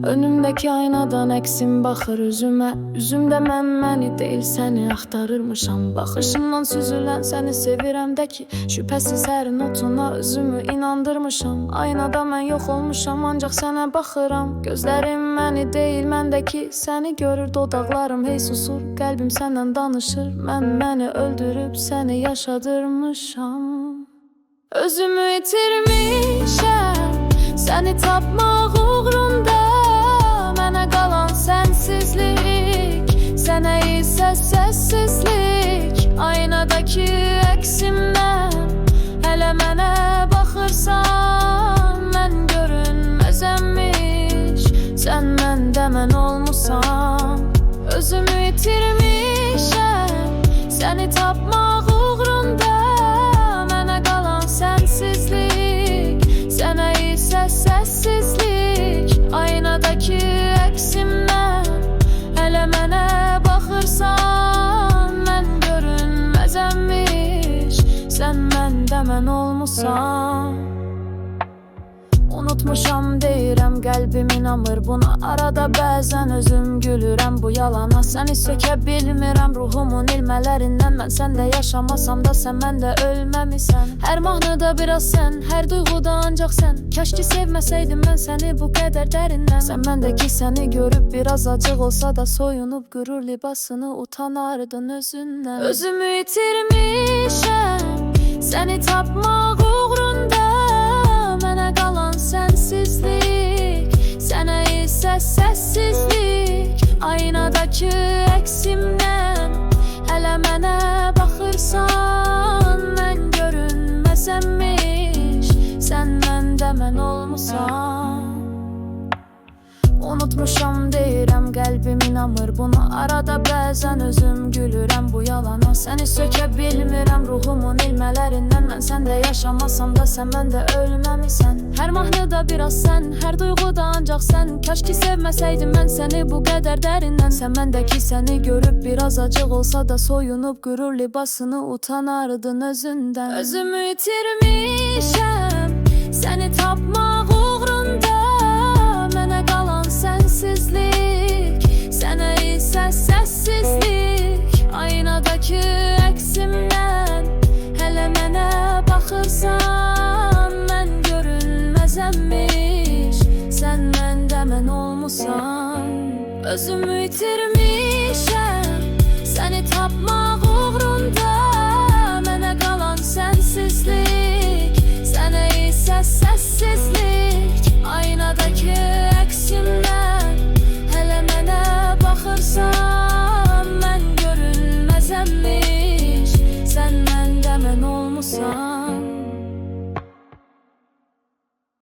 Önümdeki aynadan eksim baxır üzümə. Üzümdə mən məni deyil səni axtarırmışam. Baxışından süzülən səni sevirəmdəki şübhəsiz hər notuna özümü inandırmışam. Aynada mən yox olmuşam, ancaq sənə baxıram. Gözlərim məni deyil, məndəki səni görür. Dodaqlarım hey susur, qəlbim səndən danışır. Mən məni öldürüb səni yaşadırmışam. Özümü itirmişəm səni tapmaq uğrunda. Mənə qalan sənsizlik, sənə isə səssizlik. Aynadakı əksimdən hələ mənə baxırsan. Mən görünməzəmmiş, sən məndə mən olmusan. Özümü itirmişəm səni tapmaq uğrunda. Mənə qalan sənsizlik, sənə isə səssizlik. Aynadakı əksimdən hələ mənə baxırsan. Mən görünməzəmmiş, sən məndə mən olmusan. Unutmuşam deyirəm, qəlbim inanmır buna. Arada bəzən özüm gülürəm bu yalana. Səni sökə bilmirəm ruhumun ilmələrindən. Mən səndə yaşamasam da sən məndə ölməmisən. Hər mahnıda biraz sən, hər duyğuda ancaq sən. Kəşki sevməsəydim mən səni bu qədər dərindən. Sən məndəki səni görüb biraz acıq olsa da soyunub qürur libasını utanardın özündən. Özümü itirmişəm səni tapmaq uğrunda. Mənə qalan sənsizlik, sənə isə səssizlik. Aynadakı əksimdən hələ mənə baxırsan. Mən görünməzəmmiş, sən məndə mən olmusan. Unutmuşam deyirəm, qəlbim inanmır buna. Arada bəzən özüm gülürəm bu yalana. Səni sökə bilmirəm ruhumun ilmələrindən. Mən səndə yaşamasam da sən məndə ölməmisən. Hər mahnıda biraz sən, hər duyğuda ancaq sən. Kəşki sevməsəydim mən səni bu qədər dərindən. Sən məndəki səni görüb biraz acıq olsa da soyunub qürur libasını utanardın özündən. Özümü itirmişəm səni tapmaq uğrunda. Mənə qalan sənsizlik, sənə isə səssizlik. Aynadakı əksimdən hələ mənə baxırsan. Mən görünməzəmmiş, sən məndə mən olmusan. Özümü itirmişəm səni tapmaq